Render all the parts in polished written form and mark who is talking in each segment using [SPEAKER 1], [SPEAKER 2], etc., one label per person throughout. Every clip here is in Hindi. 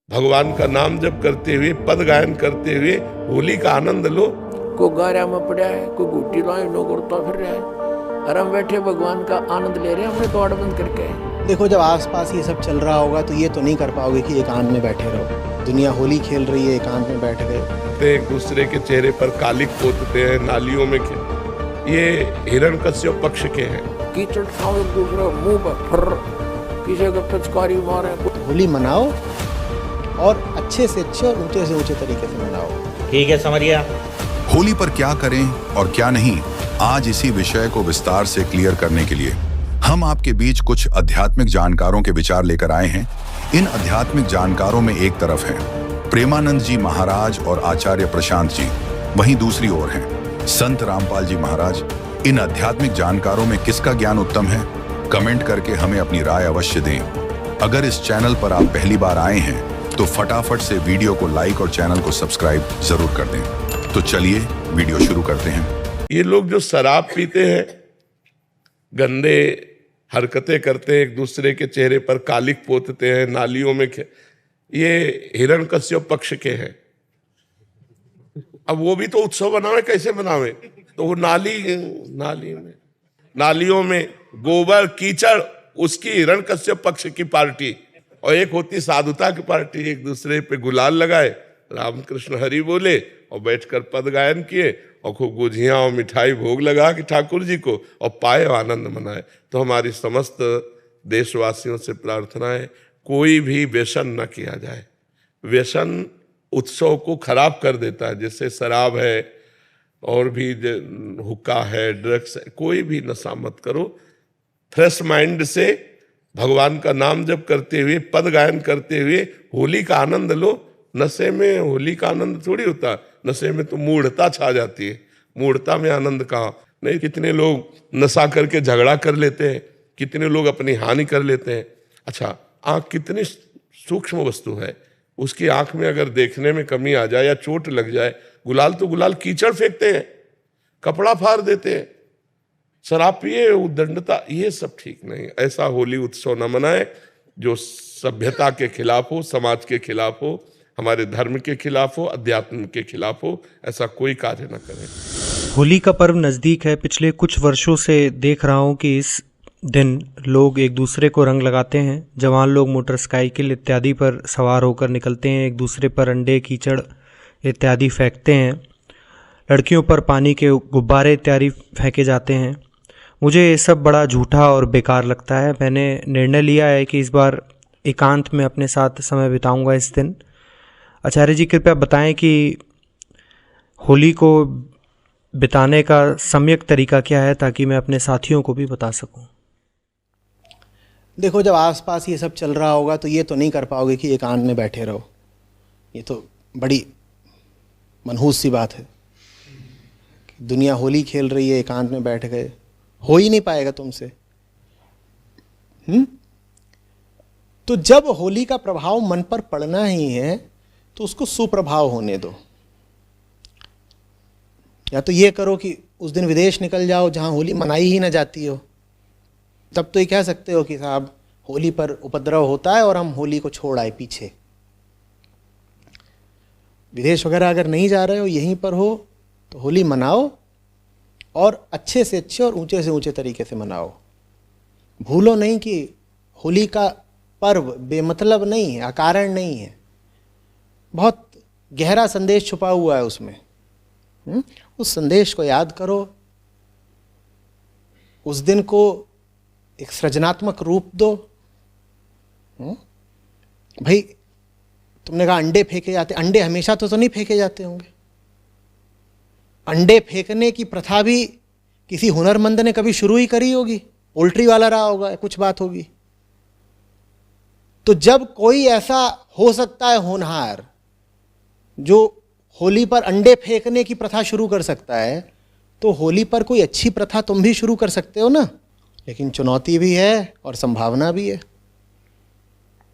[SPEAKER 1] भगवान का नाम जप करते हुए, पद गायन करते हुए होली का आनंद लो।
[SPEAKER 2] कोई गारा में पड़ा है, कोई गुटी लाई नो करता फिर रहा है, और हम बैठे भगवान का आनंद ले रहे हैं हमने कबाड़ बंद करके।
[SPEAKER 3] देखो, जब आसपास ये सब चल रहा होगा तो ये तो नहीं कर पाओगे कि एकांत में बैठे रहो। दुनिया होली खेल रही है, एकांत में बैठ गए।
[SPEAKER 1] एक दूसरे के चेहरे पर कालिक पोतते हैं, नालियों में ये हिरण्यकश्यप पक्ष के हैं।
[SPEAKER 2] कीचड़ खाओ एक दूसरे मुंह पर फर, किसी को पिचकारी मारे।
[SPEAKER 3] होली मनाओ और अच्छे से अच्छे और ऊंचे से ऊंचे तरीके से मनाओ।
[SPEAKER 4] ठीक है, समझिए।
[SPEAKER 5] होली पर क्या करें और क्या नहीं, आज इसी विषय को विस्तार से क्लियर करने के लिए हम आपके बीच कुछ आध्यात्मिक जानकारों के विचार लेकर आए हैं। इन आध्यात्मिक जानकारों में एक तरफ हैं प्रेमानंद जी महाराज और आचार्य प्रशांत जी, वहीं दूसरी ओर हैं संत रामपाल जी महाराज। इन आध्यात्मिक जानकारों में किसका ज्ञान उत्तम है, कमेंट करके हमें अपनी राय अवश्य दें। अगर इस चैनल पर आप पहली बार आए हैं तो फटाफट से वीडियो को लाइक और चैनल को सब्सक्राइब जरूर कर दें। तो चलिए वीडियो शुरू करते हैं।
[SPEAKER 1] ये लोग जो शराब पीते हैं, गंदे हरकतें करते हैं, एक दूसरे के चेहरे पर कालिक पोतते हैं, नालियों में ये हिरण्यकश्यप पक्ष के हैं। अब वो भी तो उत्सव बनावे, कैसे बनावे? तो वो नालियों में गोबर कीचड़, उसकी हिरण्यकश्यप पक्ष की पार्टी, और एक होती साधुता की पार्टी। एक दूसरे पे गुलाल लगाए, रामकृष्ण हरि बोले और बैठकर पद गायन किए और खूब गुझियाँ और मिठाई भोग लगा कि ठाकुर जी को, और पाए आनंद मनाए। तो हमारी समस्त देशवासियों से प्रार्थना है, कोई भी व्यसन न किया जाए। व्यसन उत्सव को खराब कर देता है, जैसे शराब है और भी हुक्का है, ड्रग्स है। कोई भी नशा मत करो। फ्रेश माइंड से भगवान का नाम जप करते हुए, पद गायन करते हुए होली का आनंद लो। नशे में होली का आनंद थोड़ी होता, नशे में तो मूढ़ता छा जाती है। मूढ़ता में आनंद कहाँ? नहीं, कितने लोग नशा करके झगड़ा कर लेते हैं, कितने लोग अपनी हानि कर लेते हैं। अच्छा, आँख कितनी सूक्ष्म वस्तु है, उसकी आँख में अगर देखने में कमी आ जाए या चोट लग जाए, गुलाल तो गुलाल कीचड़ फेंकते हैं, कपड़ा फाड़ देते हैं। शराब पिए, उद्दंडता, ये सब ठीक नहीं। ऐसा होली उत्सव न मनाए जो सभ्यता के खिलाफ हो, समाज के खिलाफ हो, हमारे धर्म के खिलाफ हो, अध्यात्म के खिलाफ हो। ऐसा कोई कार्य न करें।
[SPEAKER 6] होली का पर्व नज़दीक है। पिछले कुछ वर्षों से देख रहा हूँ कि इस दिन लोग एक दूसरे को रंग लगाते हैं। जवान लोग मोटरसाइकिल इत्यादि पर सवार होकर निकलते हैं, एक दूसरे पर अंडे कीचड़ इत्यादि फेंकते हैं। लड़कियों पर पानी के गुब्बारे इत्यादि फेंके जाते हैं। मुझे ये सब बड़ा झूठा और बेकार लगता है। मैंने निर्णय लिया है कि इस बार एकांत में अपने साथ समय बिताऊंगा इस दिन। आचार्य जी, कृपया बताएं कि होली को बिताने का सम्यक तरीका क्या है, ताकि मैं अपने साथियों को भी बता सकूं।
[SPEAKER 3] देखो, जब आसपास ये सब चल रहा होगा तो ये तो नहीं कर पाओगे कि एकांत में बैठे रहो। ये तो बड़ी मनहूस सी बात है। दुनिया होली खेल रही है, एकांत में बैठ गए, हो ही नहीं पाएगा तुमसे। तो जब होली का प्रभाव मन पर पड़ना ही है तो उसको सुप्रभाव होने दो। या तो ये करो कि उस दिन विदेश निकल जाओ जहां होली मनाई ही ना जाती हो, तब तो ये कह सकते हो कि साहब होली पर उपद्रव होता है और हम होली को छोड़ आए पीछे। विदेश वगैरह अगर नहीं जा रहे हो, यहीं पर हो, तो होली मनाओ और अच्छे से अच्छे और ऊंचे से ऊंचे तरीके से मनाओ। भूलो नहीं कि होली का पर्व बेमतलब नहीं है, अकारण नहीं है। बहुत गहरा संदेश छुपा हुआ है उसमें। उस संदेश को याद करो, उस दिन को एक सृजनात्मक रूप दो। भाई, तुमने कहा अंडे फेंके जाते, अंडे हमेशा तो नहीं फेंके जाते होंगे। अंडे फेंकने की प्रथा भी किसी हुनरमंद ने कभी शुरू ही करी होगी, पोल्ट्री वाला रहा होगा, कुछ बात होगी। तो जब कोई ऐसा हो सकता है होनहार जो होली पर अंडे फेंकने की प्रथा शुरू कर सकता है, तो होली पर कोई अच्छी प्रथा तुम भी शुरू कर सकते हो ना। लेकिन चुनौती भी है और संभावना भी है।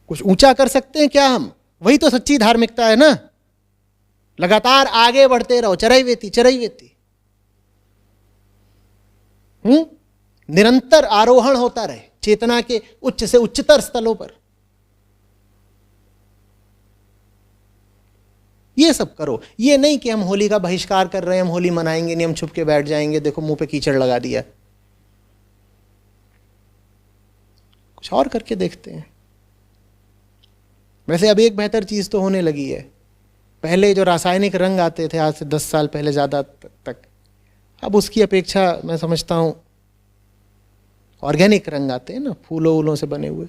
[SPEAKER 3] कुछ ऊंचा कर सकते हैं क्या हम? वही तो सच्ची धार्मिकता है ना। लगातार आगे बढ़ते रहो, चरैवेति चरैवेति। निरंतर आरोहण होता रहे चेतना के उच्च से उच्चतर स्थलों पर। ये सब करो। ये नहीं कि हम होली का बहिष्कार कर रहे हैं, हम होली मनाएंगे नहीं, हम छुप के बैठ जाएंगे, देखो मुंह पे कीचड़ लगा दिया। कुछ और करके देखते हैं। वैसे अभी एक बेहतर चीज तो होने लगी है। पहले जो रासायनिक रंग आते थे आज से 10 साल पहले ज़्यादा तक, अब उसकी अपेक्षा मैं समझता हूँ ऑर्गेनिक रंग आते हैं ना, फूलों वूलों से बने हुए,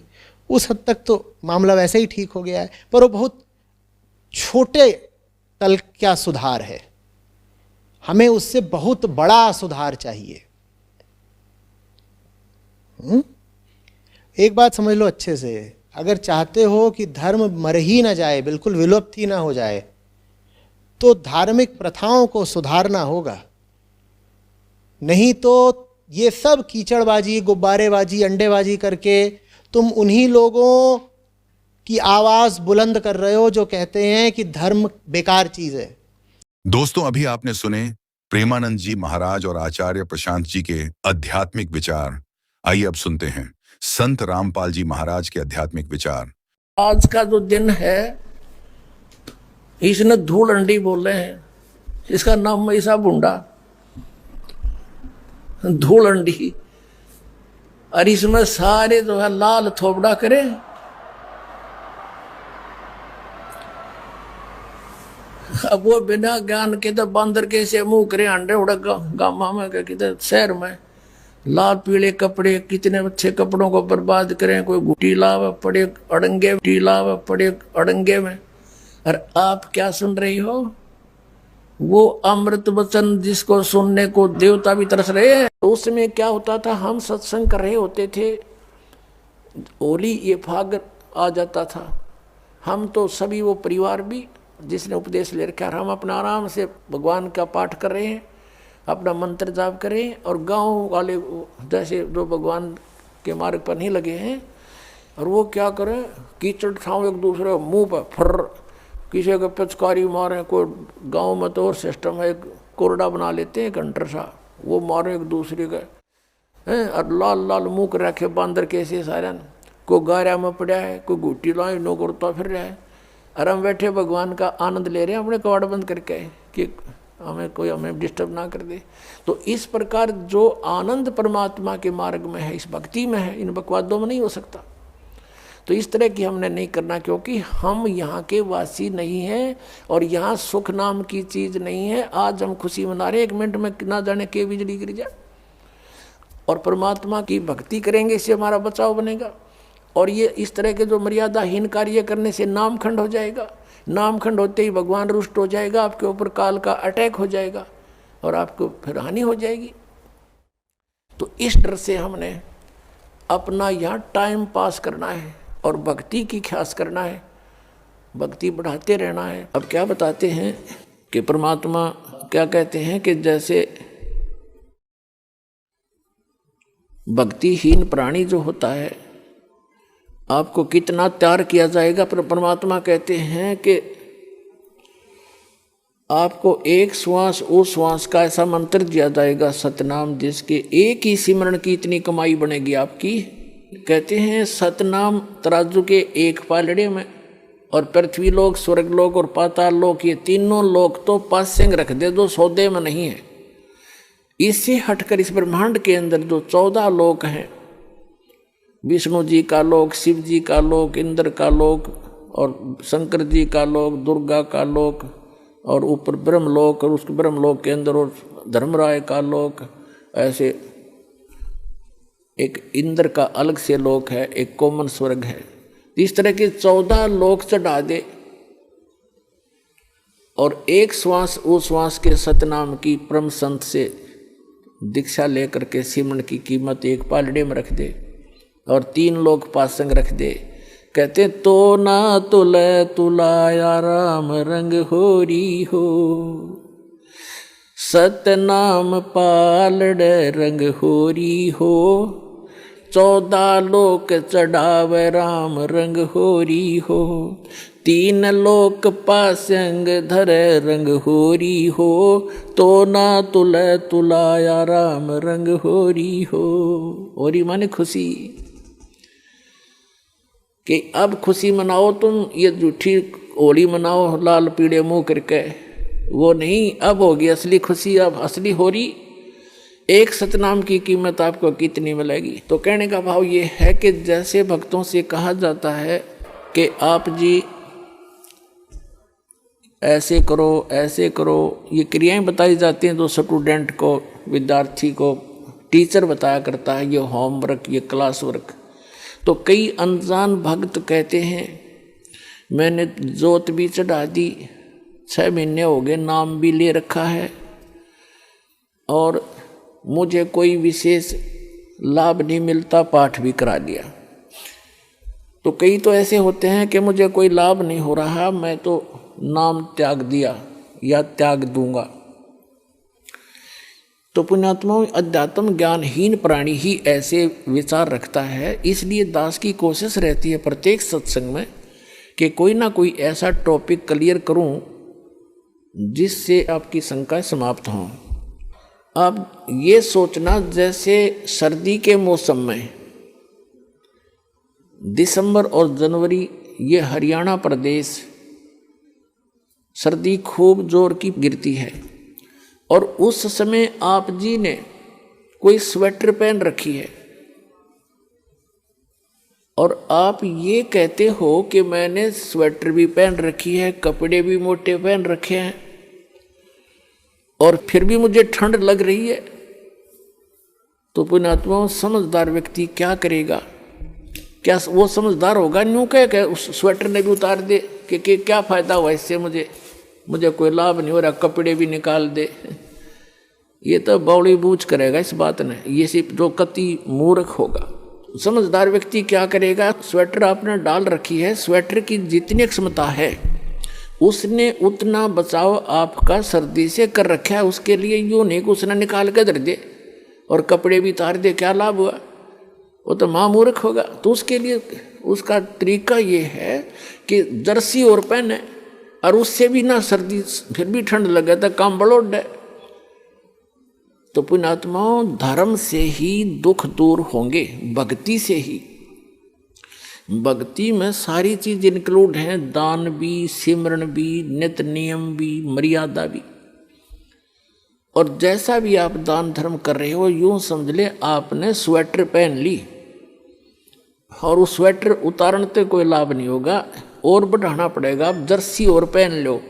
[SPEAKER 3] उस हद तक तो मामला वैसे ही ठीक हो गया है। पर वो बहुत छोटे तल का सुधार है, हमें उससे बहुत बड़ा सुधार चाहिए। एक बात समझ लो अच्छे से, अगर चाहते हो कि धर्म मर ही ना जाए, बिल्कुल विलुप्त ही ना हो जाए, तो धार्मिक प्रथाओं को सुधारना होगा। नहीं तो ये सब कीचड़बाजी, गुब्बारेबाजी, अंडेबाजी करके तुम उन्हीं लोगों की आवाज बुलंद कर रहे हो जो कहते हैं कि धर्म बेकार चीज है।
[SPEAKER 5] दोस्तों, अभी आपने सुने प्रेमानंद जी महाराज और आचार्य प्रशांत जी के आध्यात्मिक विचार। आइए अब सुनते हैं संत रामपाल जी महाराज के आध्यात्मिक विचार।
[SPEAKER 2] आज का जो दिन है, इसने धूल अंडी बोले हैं, इसका नाम ऐसा बुंडा, धूल अंडी। और इसमें सारे जो है लाल थोबड़ा करे, अब वो बिना ज्ञान के तो बंदर के से मुंह करे अंडे उड़ा गामा में किधर शहर में लाल पीले कपड़े, कितने अच्छे कपड़ों को बर्बाद करें। कोई गुटी लावा पड़े अड़ंगे, गुटी लावा पड़े अड़ंगे में। और आप क्या सुन रही हो? वो अमृत वचन जिसको सुनने को देवता भी तरस रहे हैं। तो उस समय क्या होता था, हम सत्संग कर रहे होते थे, होली ये फाग आ जाता था, हम तो सभी वो परिवार भी जिसने उपदेश ले रखा, हम अपना आराम से भगवान का पाठ कर रहे हैं, अपना मंत्र जाप करें। और गांव वाले जैसे जो भगवान के मार्ग पर नहीं लगे हैं, और वो क्या करें, कीचड़ ठाव एक दूसरे मुंह पर फर, किसी को पिचकारी मारे। कोई गांव में तो और सिस्टम है, एक कोरडा बना लेते हैं घंटर सा, वो मारे एक दूसरे का हैं, और लाल लाल मुँह कर रखे बांदर कैसे सारे। कोई गारा में पड़ा है, कोई घुट्टी लाई नो करता फिर रहा है, और हम बैठे भगवान का आनंद ले रहे हैं अपने कवाड़ बंद करके कि हमें डिस्टर्ब ना कर दे। तो इस प्रकार जो आनंद परमात्मा के मार्ग में है, इस भक्ति में है, इन बकवादों में नहीं हो सकता। तो इस तरह की हमने नहीं करना, क्योंकि हम यहाँ के वासी नहीं हैं और यहाँ सुख नाम की चीज़ नहीं है। आज हम खुशी मना रहे, 1 मिनट में ना जाने के बिजली गिर जाए। और परमात्मा की भक्ति करेंगे, इससे हमारा बचाव बनेगा। और ये इस तरह के जो मर्यादाहीन कार्य करने से नामखंड हो जाएगा, नामखंड होते ही भगवान रुष्ट हो जाएगा, आपके ऊपर काल का अटैक हो जाएगा और आपको फिर हानि हो जाएगी। तो इस डर से हमने अपना यहाँ टाइम पास करना है और भक्ति की ख्यास करना है, भक्ति बढ़ाते रहना है। अब क्या बताते हैं कि परमात्मा क्या कहते हैं कि जैसे भक्तिहीन प्राणी जो होता है, आपको कितना त्याग किया जाएगा, पर परमात्मा कहते हैं कि आपको एक श्वास उस श्वास का ऐसा मंत्र दिया जाएगा, सतनाम, जिसके एक ही सिमरण की इतनी कमाई बनेगी आपकी। कहते हैं सतनाम तराजू के एक पालड़े में, और पृथ्वी लोक, स्वर्ग लोक और पाताल लोक, ये तीनों लोक तो पासेंग रख दे, जो सौदे में नहीं है। इससे हटकर इस ब्रह्मांड के अंदर जो 14 लोक हैं, विष्णु जी का लोक, शिव जी का लोक, इंद्र का लोक, और शंकर जी का लोक, दुर्गा का लोक, और ऊपर ब्रह्मलोक, और उस ब्रह्मलोक के अंदर और धर्मराय का लोक, ऐसे एक इंद्र का अलग से लोक है, एक कॉमन स्वर्ग है। इस तरह के 14 लोक चढ़ा दे, और एक श्वास उस श्वास के सतनाम की परम संत से दीक्षा लेकर के सिमरण की कीमत एक पालड़े में रख दे, और 3 लोग पासंग रख दे। कहते तो ना तुले तुलाया राम रंग होरी हो, सतनाम पालड़े रंग होरी हो, 14 लोक चढ़ावे राम रंग होरी हो, 3 लोक पासंग धरे रंग होरी हो, तो ना तुले तुलाया राम रंग होरी हो। होरी माने खुशी, कि अब खुशी मनाओ तुम, ये झूठी होली मनाओ लाल पीले मुंह करके, वो नहीं। अब होगी असली खुशी, अब असली होली। एक सतनाम की कीमत आपको कितनी मिलेगी? तो कहने का भाव ये है कि जैसे भक्तों से कहा जाता है कि आप जी ऐसे करो ऐसे करो, ये क्रियाएं बताई जाती हैं तो स्टूडेंट को, विद्यार्थी को टीचर बताया करता है, ये होमवर्क, ये क्लास वर्क। तो कई अनजान भक्त कहते हैं मैंने जोत भी चढ़ा दी, 6 महीने हो गए, नाम भी ले रखा है और मुझे कोई विशेष लाभ नहीं मिलता, पाठ भी करा दिया। तो कई तो ऐसे होते हैं कि मुझे कोई लाभ नहीं हो रहा, मैं तो नाम त्याग दिया या त्याग दूंगा। तो पुण्यात्माओं, अध्यात्म ज्ञानहीन प्राणी ही ऐसे विचार रखता है। इसलिए दास की कोशिश रहती है प्रत्येक सत्संग में कि कोई ना कोई ऐसा टॉपिक क्लियर करूं जिससे आपकी शंकाएं समाप्त हों। अब ये सोचना, जैसे सर्दी के मौसम में दिसंबर और जनवरी, ये हरियाणा प्रदेश सर्दी खूब जोर की गिरती है और उस समय आप जी ने कोई स्वेटर पहन रखी है और आप ये कहते हो कि मैंने स्वेटर भी पहन रखी है, कपड़े भी मोटे पहन रखे हैं और फिर भी मुझे ठंड लग रही है। तो पुण्यात्माओं, समझदार व्यक्ति क्या करेगा? क्या वो समझदार होगा? न्यू कह उस स्वेटर ने भी उतार दे कि क्या फायदा हुआ इससे, मुझे कोई लाभ नहीं हो रहा, कपड़े भी निकाल दे। ये तो बौड़ी बूझ करेगा इस बात ने, ये सिर्फ जो कति मूर्ख होगा। समझदार व्यक्ति क्या करेगा? स्वेटर आपने डाल रखी है, स्वेटर की जितनी क्षमता है उसने उतना बचाव आपका सर्दी से कर रखा है। उसके लिए यूँ नहीं कि उसने निकाल के धर दे और कपड़े भी उतार दे, क्या लाभ हुआ? वो तो महामूर्ख होगा। तो उसके लिए उसका तरीका ये है कि जर्सी और पहने और उससे भी ना सर्दी, फिर भी ठंड लगे तो काम बलोड है। तो पुण्यात्माओं, धर्म से ही दुख दूर होंगे, भक्ति से ही। भक्ति में सारी चीज इंक्लूड हैं, दान भी, सिमरन भी, नित्य नियम भी, मर्यादा भी। और जैसा भी आप दान धर्म कर रहे हो, यूं समझ ले आपने स्वेटर पहन ली और उस स्वेटर उतारने से कोई लाभ नहीं होगा, और बढ़ाना पड़ेगा। आप जर्सी और पहन लो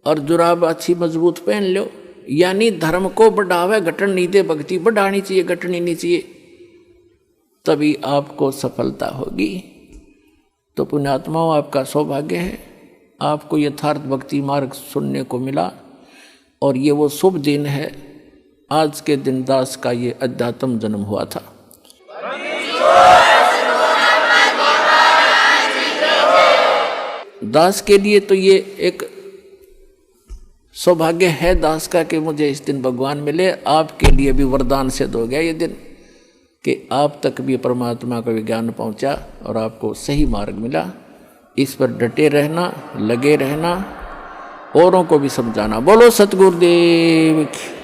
[SPEAKER 2] और जुराब अच्छी मजबूत पहन लो, यानी धर्म को बढ़ावे, घटन नहीं दे। भक्ति बढ़ानी चाहिए, घटनी नहीं चाहिए, तभी आपको सफलता होगी। तो पुण्यात्माओं, आपका सौभाग्य है, आपको यथार्थ भक्ति मार्ग सुनने को मिला और ये वो शुभ दिन है। आज के दिन दास का ये अध्यात्म जन्म हुआ था। दास के लिए तो ये एक सौभाग्य है दास का कि मुझे इस दिन भगवान मिले। आपके लिए भी वरदान सिद्ध हो गया ये दिन कि आप तक भी परमात्मा का विज्ञान पहुंचा और आपको सही मार्ग मिला। इस पर डटे रहना, लगे रहना, औरों को भी समझाना। बोलो सतगुरुदेव की।